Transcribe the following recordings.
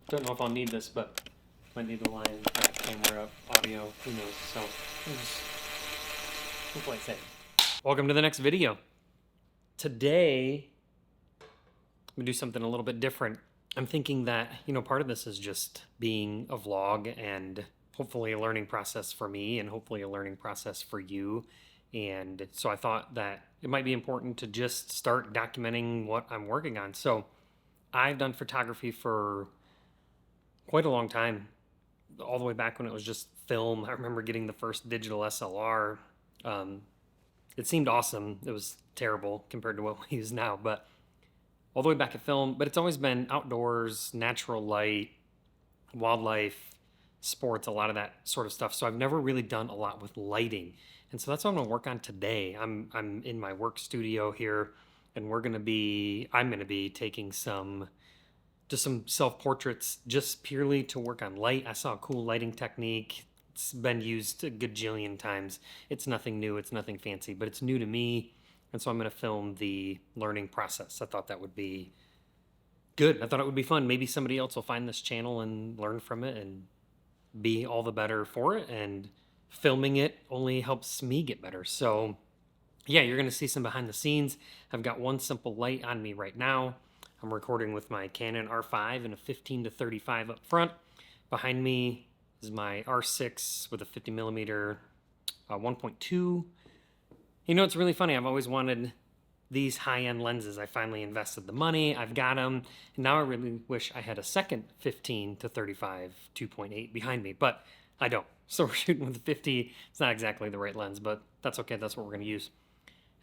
Don't know if I'll need this, but might need to line that camera up, audio, who knows. So we'll play it safe. Welcome to the next video. Today, I'm gonna do something a little bit different. I'm thinking that, part of this is just being a vlog and hopefully a learning process for me and hopefully a learning process for you. And so I thought that it might be important to just start documenting what I'm working on. So I've done photography for quite a long time, all the way back when it was just film. I remember getting the first digital SLR. It seemed awesome. It was terrible compared to what we use now, but all the way back at film. But it's always been outdoors, natural light, wildlife, sports, a lot of that sort of stuff. So I've never really done a lot with lighting. And so that's what I'm gonna work on today. I'm in my work studio here, and I'm gonna be taking some self-portraits just purely to work on light. I saw a cool lighting technique. It's been used a gajillion times. It's nothing new, it's nothing fancy, but it's new to me. And so I'm gonna film the learning process. I thought that would be good. I thought it would be fun. Maybe somebody else will find this channel and learn from it and be all the better for it. And filming it only helps me get better. So yeah, you're gonna see some behind the scenes. I've got one simple light on me right now. I'm recording with my Canon R5 and a 15-35 up front. Behind me is my R6 with a 50 millimeter 1.2. It's really funny. I've always wanted these high-end lenses. I finally invested the money. I've got them. And now I really wish I had a second 15-35 2.8 behind me, but I don't. So we're shooting with the 50. It's not exactly the right lens, but that's okay. That's what we're going to use.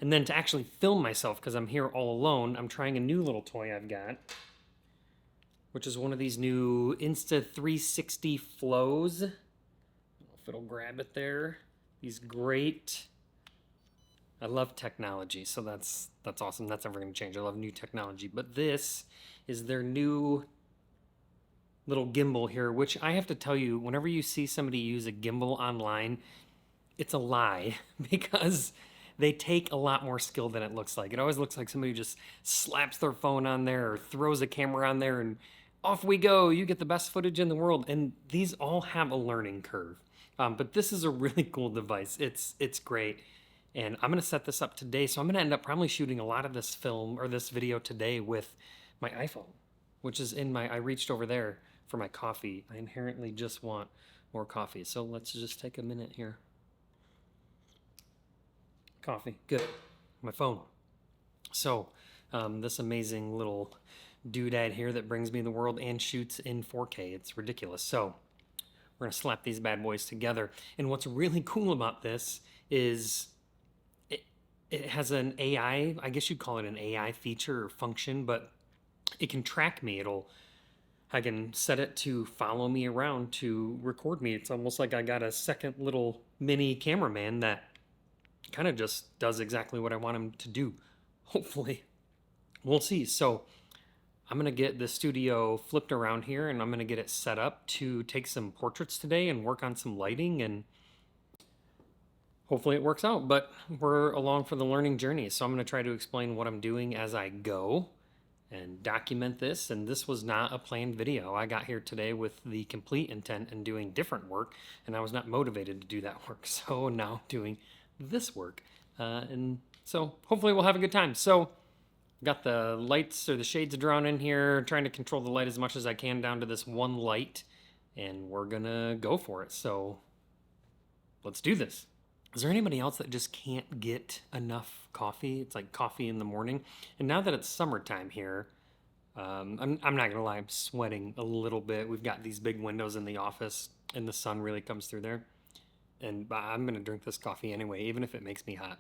And then to actually film myself, because I'm here all alone, I'm trying a new little toy I've got, which is one of these new Insta360 Flows. I don't know if it'll grab it there. These great... I love technology, so that's awesome. That's never going to change. I love new technology. But this is their new little gimbal here, which I have to tell you, whenever you see somebody use a gimbal online, it's a lie because they take a lot more skill than it looks like. It always looks like somebody just slaps their phone on there or throws a camera on there and off we go. You get the best footage in the world. And these all have a learning curve. But this is a really cool device. It's great. And I'm going to set this up today. So I'm going to end up probably shooting a lot of this film or this video today with my iPhone, which is I reached over there for my coffee. I inherently just want more coffee. So let's just take a minute here. Coffee, good. My phone. So this amazing little doodad here that brings me the world and shoots in 4K. It's ridiculous. So we're gonna slap these bad boys together. And what's really cool about this is it has an AI, I guess you'd call it an AI feature or function, but it can track me. I can set it to follow me around, to record me. It's almost like I got a second little mini cameraman that kind of just does exactly what I want him to do. Hopefully. We'll see. So I'm going to get the studio flipped around here and I'm going to get it set up to take some portraits today and work on some lighting, and hopefully it works out. But we're along for the learning journey. So I'm going to try to explain what I'm doing as I go and document this. And this was not a planned video. I got here today with the complete intent in doing different work, and I was not motivated to do that work. So now I'm doing this work. And so hopefully we'll have a good time. So got the lights or the shades drawn in here, trying to control the light as much as I can down to this one light, and we're gonna go for it. So let's do this. Is there anybody else that just can't get enough coffee? It's like coffee in the morning. And now that it's summertime here, I'm not gonna lie, I'm sweating a little bit. We've got these big windows in the office and the sun really comes through there. And I'm gonna drink this coffee anyway, even if it makes me hot.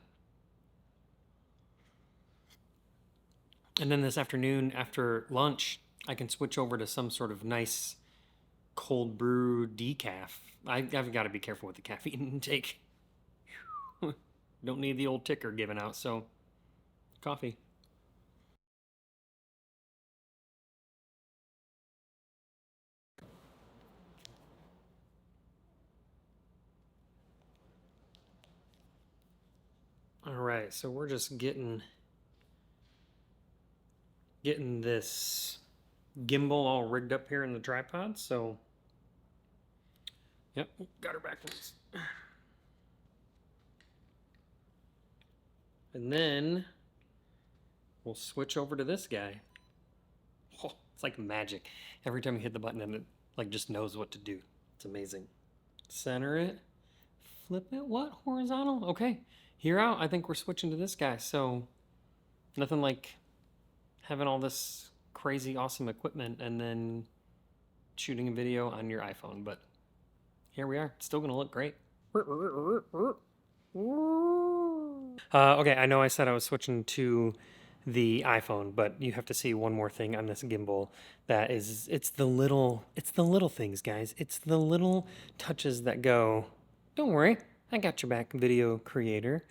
And then this afternoon, after lunch, I can switch over to some sort of nice cold brew decaf. I've got to be careful with the caffeine intake. Don't need the old ticker given out, so coffee. All right, so we're just getting this gimbal all rigged up here in the tripod, so yep, got her backwards. And then we'll switch over to this guy. Oh, it's like magic. Every time you hit the button and it like just knows what to do. It's amazing. Center it, flip it, what? Horizontal? Okay, here out, I think we're switching to this guy. So nothing like having all this crazy awesome equipment and then shooting a video on your iPhone, but here we are. It's still gonna look great. Okay, I know I said I was switching to the iPhone, but you have to see one more thing on this gimbal. That is, it's the little things, guys. It's the little touches that go, don't worry, I got your back, video creator,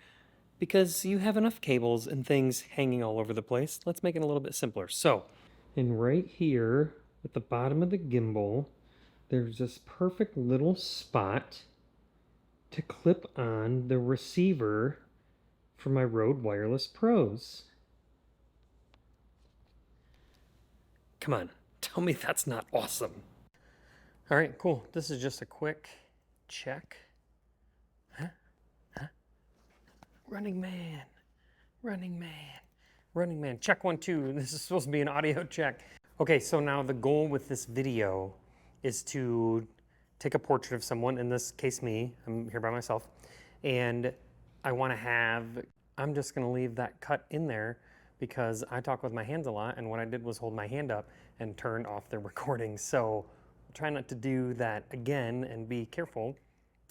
because you have enough cables and things hanging all over the place. Let's make it a little bit simpler. So, and right here at the bottom of the gimbal, there's this perfect little spot to clip on the receiver for my Rode Wireless Pros. Come on, tell me that's not awesome. All right, cool. This is just a quick check. Huh? Running Man, Running Man, Running Man. Check 1, 2. This is supposed to be an audio check. Okay, so now the goal with this video is to take a portrait of someone, in this case me, I'm here by myself, and I want to have, I'm just going to leave that cut in there because I talk with my hands a lot, and what I did was hold my hand up and turn off the recording. So try not to do that again and be careful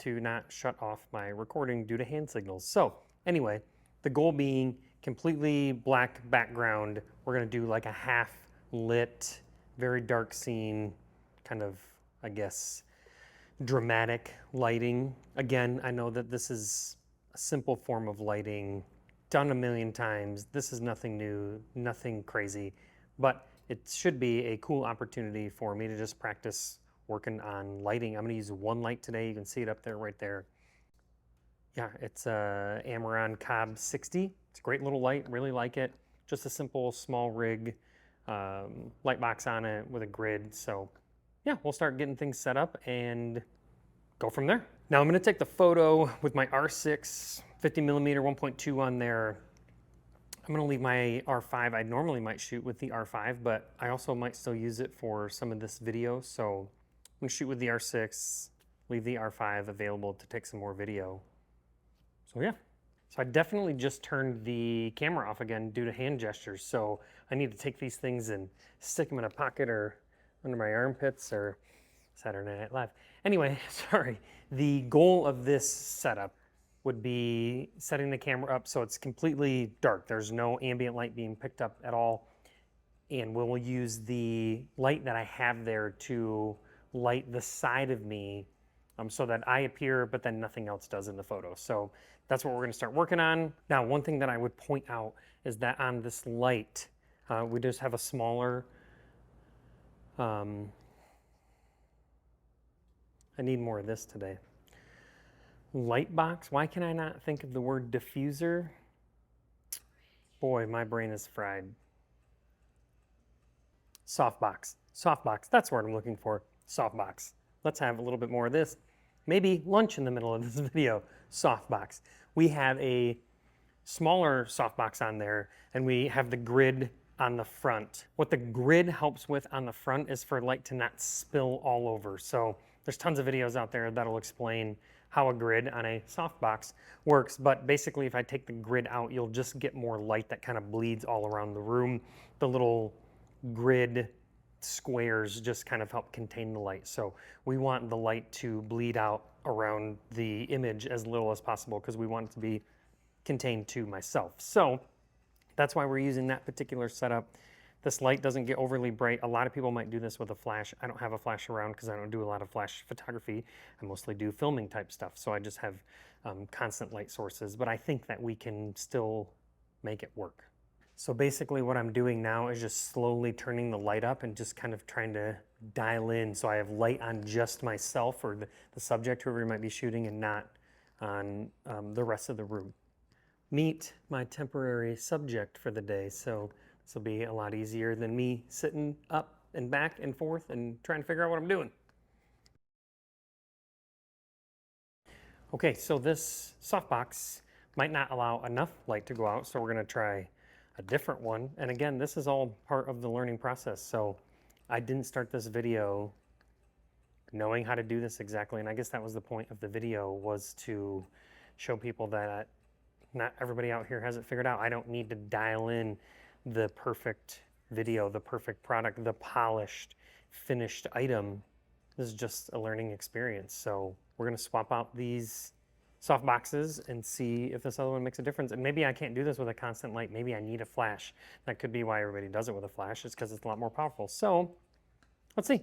to not shut off my recording due to hand signals. So anyway, the goal being completely black background. We're going to do like a half lit, very dark scene, kind of, I guess, dramatic lighting. Again, I know that this is a simple form of lighting, done a million times. This is nothing new, nothing crazy, but it should be a cool opportunity for me to just practice working on lighting. I'm gonna use one light today. You can see it up there, right there. Yeah, it's a Amaran Cobb 60. It's a great little light, really like it. Just a simple small rig, light box on it with a grid. So yeah, we'll start getting things set up and go from there. Now I'm gonna take the photo with my R6 50mm 1.2 on there. I'm gonna leave my R5. I normally might shoot with the R5, but I also might still use it for some of this video. So I'm gonna shoot with the R6, leave the R5 available to take some more video. So yeah. So I definitely just turned the camera off again due to hand gestures. So I need to take these things and stick them in a pocket or under my armpits or Saturday Night Live. Anyway, sorry. The goal of this setup would be setting the camera up so it's completely dark. There's no ambient light being picked up at all. And we'll use the light that I have there to light the side of me so that I appear, but then nothing else does in the photo. So that's what we're gonna start working on. Now, one thing that I would point out is that on this light, we just have a smaller, I need more of this today. Light box, why can I not think of the word diffuser? Boy, my brain is fried. Softbox, softbox, that's what I'm looking for, softbox. Let's have a little bit more of this. Maybe lunch in the middle of this video, softbox. We have a smaller softbox on there and we have the grid on the front. What the grid helps with on the front is for light to not spill all over. So there's tons of videos out there that'll explain how a grid on a softbox works, but basically if I take the grid out, you'll just get more light that kind of bleeds all around the room. The little grid squares just kind of help contain the light. So we want the light to bleed out around the image as little as possible because we want it to be contained to myself. So that's why we're using that particular setup. This light doesn't get overly bright. A lot of people might do this with a flash. I don't have a flash around because I don't do a lot of flash photography. I mostly do filming type stuff. So I just have constant light sources, but I think that we can still make it work. So basically what I'm doing now is just slowly turning the light up and just kind of trying to dial in so I have light on just myself or the subject, whoever might be shooting, and not on the rest of the room. Meet my temporary subject for the day. So this will be a lot easier than me sitting up and back and forth and trying to figure out what I'm doing. Okay, so this softbox might not allow enough light to go out, so we're gonna try a different one. And again, this is all part of the learning process. So I didn't start this video knowing how to do this exactly, and I guess that was the point of the video, was to show people that not everybody out here has it figured out. I don't need to dial in the perfect video, the perfect product, the polished, finished item. This is just a learning experience. So we're gonna swap out these soft boxes and see if this other one makes a difference. And maybe I can't do this with a constant light. Maybe I need a flash. That could be why everybody does it with a flash, is because it's a lot more powerful. So let's see.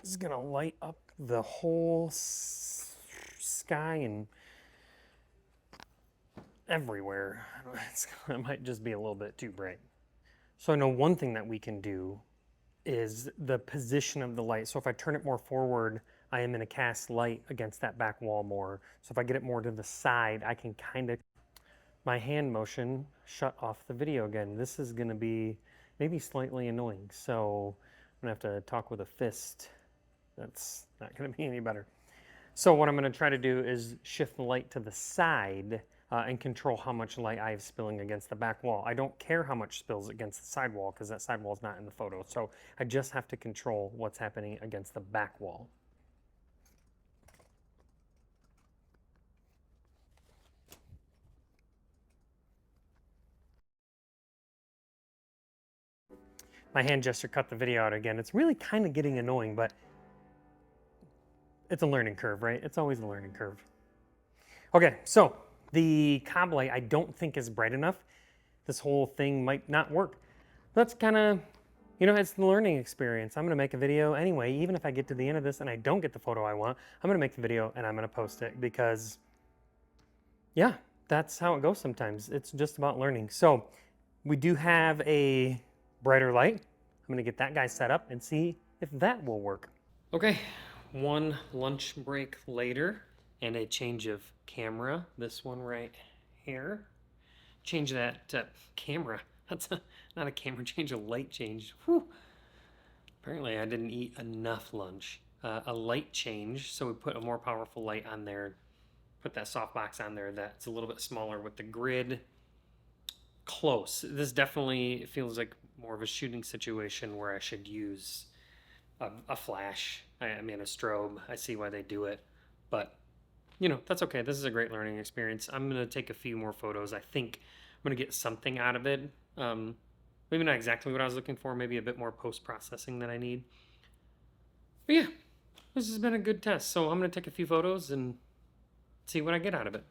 This is gonna light up the whole sky and everywhere. It might just be a little bit too bright. So I know one thing that we can do is the position of the light. So if I turn it more forward, I am going to cast light against that back wall more. So if I get it more to the side, I can kind of, my hand motion shut off the video again. This is going to be maybe slightly annoying. So I'm going to have to talk with a fist. That's not going to be any better. So what I'm going to try to do is shift the light to the side and control how much light I have spilling against the back wall. I don't care how much spills against the side wall, because that side wall is not in the photo. So I just have to control what's happening against the back wall. My hand gesture cut the video out again. It's really kind of getting annoying, but it's a learning curve, right? It's always a learning curve. Okay, so the cob light I don't think is bright enough. This whole thing might not work. That's kind of, you know, it's the learning experience. I'm gonna make a video anyway, even if I get to the end of this and I don't get the photo I want, I'm gonna make the video and I'm gonna post it, because yeah, that's how it goes sometimes. It's just about learning. So we do have a brighter light. I'm gonna get that guy set up and see if that will work. Okay, one lunch break later and a change of camera. This one right here. Change that camera. That's not a camera change, a light change. Whew. Apparently I didn't eat enough lunch. A light change, so we put a more powerful light on there. Put that softbox on there that's a little bit smaller with the grid close. This definitely feels like more of a shooting situation where I should use a flash. I mean, a strobe. I see why they do it, but you know, that's okay. This is a great learning experience. I'm gonna take a few more photos. I think I'm gonna get something out of it. Maybe not exactly what I was looking for. Maybe a bit more post-processing that I need. But yeah, this has been a good test. So I'm gonna take a few photos and see what I get out of it.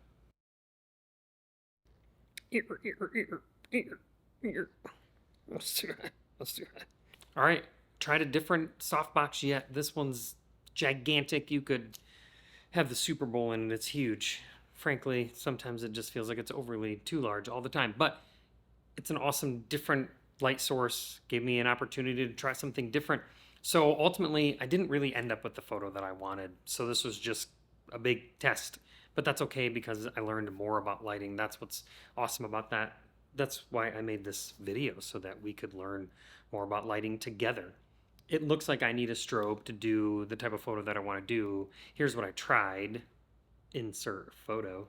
Let's do that. Let's do that. All right, tried a different softbox yet. This one's gigantic. You could have the Super Bowl in it. It's huge. Frankly, sometimes it just feels like it's overly too large all the time. But it's an awesome different light source. Gave me an opportunity to try something different. So ultimately, I didn't really end up with the photo that I wanted. So this was just a big test. But that's okay, because I learned more about lighting. That's what's awesome about that. That's why I made this video, so that we could learn more about lighting together. It looks like I need a strobe to do the type of photo that I want to do. Here's what I tried. Insert photo.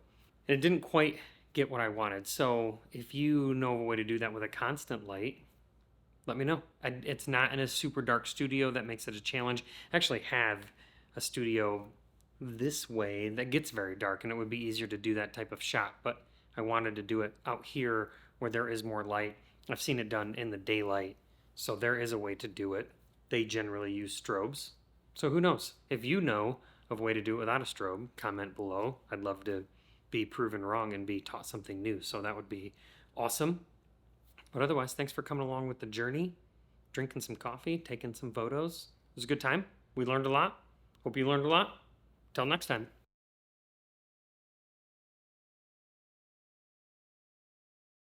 And it didn't quite get what I wanted. So if you know a way to do that with a constant light, let me know. It's not in a super dark studio. That makes it a challenge. I actually have a studio this way that gets very dark, and it would be easier to do that type of shot, but I wanted to do it out here where there is more light. I've seen it done in the daylight, so there is a way to do it. They generally use strobes, so who knows? If you know of a way to do it without a strobe, comment below. I'd love to be proven wrong and be taught something new, so that would be awesome. But otherwise, thanks for coming along with the journey, drinking some coffee, taking some photos. It was a good time. We learned a lot. Hope you learned a lot. Till next time.